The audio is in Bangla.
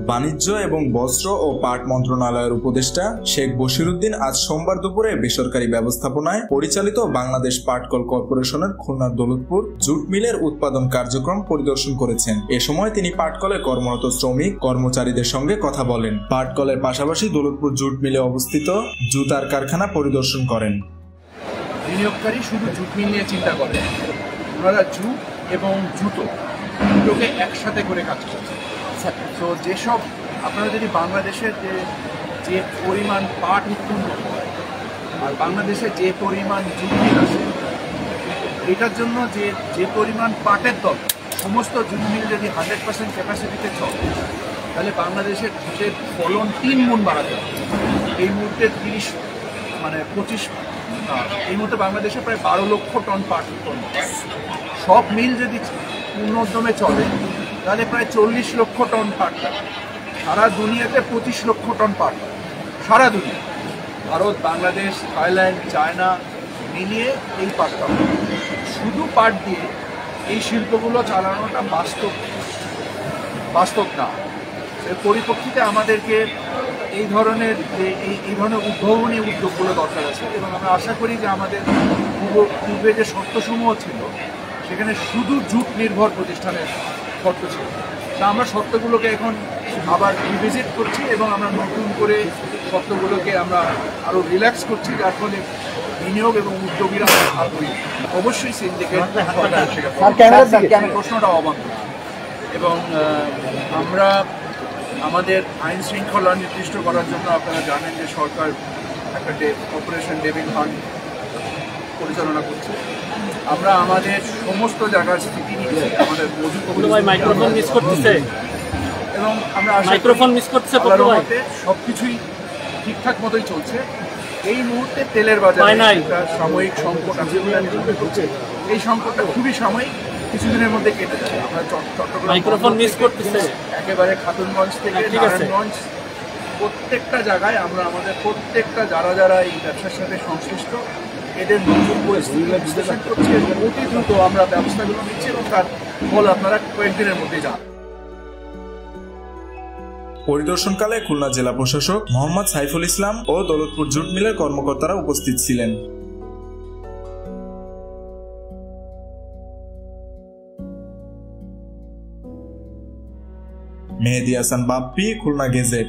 বাণিজ্য এবং বস্ত্র ও পাট মন্ত্রণালয়ের উপদেষ্টা শেখ বশিরউদ্দিন আজ সোমবার দুপুরে বেসরকারি ব্যবস্থাপনায় পরিচালিত বাংলাদেশ পাটকল কর্পোরেশনের খুলনার দৌলতপুর জুট মিলের উৎপাদন কার্যক্রম পরিদর্শন করেছেন। এ সময় তিনি পাটকলে কর্মরত শ্রমিক কর্মচারীদের সঙ্গে কথা বলেন। পাটকলের পাশাপাশি দৌলতপুর জুট মিলে অবস্থিত জুতার কারখানা পরিদর্শন করেন। বিনিয়োগকারী শুধু জুট মিল নিয়ে চিন্তা করে, ওনারা জুট এবং দুটোকে একসাথে করে কাজ করছে। তো যেসব আপনারা যদি বাংলাদেশের যে পরিমাণ পাট উৎপন্ন হয় আর বাংলাদেশে যে পরিমাণ জুট মিল আছে, এটার জন্য যে পরিমাণ পাটের দরকার, সমস্ত জুট মিল যদি 100% ক্যাপাসিটিতে চলে, তাহলে বাংলাদেশের জুটের ফলন 3 গুণ বাড়াতে হবে। এই মুহূর্তে 25 এই মুহূর্তে বাংলাদেশে প্রায় 12 লক্ষ টন পাট উৎপন্ন। সব মিল যদি পূর্ণোদ্যমে চলে তাহলে প্রায় 40 লক্ষ টন পাট লাগে। সারা দুনিয়াতে 25 লক্ষ টন পাট, সারা দুনিয়া, ভারত, বাংলাদেশ, থাইল্যান্ড, চায়না মিলিয়ে এই পাটটা। শুধু পাট দিয়ে এই শিল্পগুলো চালানোটা বাস্তব না। এর পরিপ্রেক্ষিতে আমাদেরকে এই ধরনের উদ্ভাবনী উদ্যোগগুলো দরকার আছে এবং আমরা আশা করি যে আমাদের পূর্বে যে শর্তসমূহ ছিল সেখানে শুধু জুট নির্ভর প্রতিষ্ঠানের শর্ত ছিল, তা আমরা শর্তগুলোকে এখন আবার রিভিজিট করছি এবং আমরা নতুন করে শর্তগুলোকে আমরা আরও রিল্যাক্স করছি, যার ফলে বিনিয়োগ এবং উদ্যোগীরা আগ্রহী। অবশ্যই সিন্ডিকেট প্রশ্নটা অবান্তর এবং আমরা আমাদের আইন শৃঙ্খলা নির্দিষ্ট করার জন্য আপনারা জানেন যে সরকার একটা অপারেশন ডেভিল হান্ট পরিচালনা করছে। আমরা আমাদের সমস্ত জায়গার স্থিতি নিচ্ছি, আমাদের মাইক্রোফোন মিস করতেছে এবং আমরা সবকিছুই ঠিকঠাক মতোই চলছে। এই মুহূর্তে তেলের বাজারে একটা সাময়িক সংকট আছে বলে আমি মনে করছি। এই সংকটটা খুবই সাময়িক, কিছুদিনের মধ্যে কেটে যাবে। আমরা চট্টগ্রাম একেবারে খাতুনগঞ্জ থেকে নারায়ণগঞ্জ প্রত্যেকটা জায়গায় আমরা আমাদের প্রত্যেকটা যারা এই ব্যবসার সাথে সংশ্লিষ্ট এদের নতুন পরিস্থিতি বিশ্লেষণ করছি এবং অতি দ্রুত আমরা ব্যবস্থাগুলো নিচ্ছি এবং তার ফল আপনারা কয়েকদিনের মধ্যে যান। পরিদর্শনকালে খুলনা জেলা প্রশাসক মোহাম্মদ সাইফুল ইসলাম ও দৌলতপুর জুট মিলের কর্মকর্তারা উপস্থিত ছিলেন। মেহেদী হাসান বাপ্পি, খুলনা গেজেট।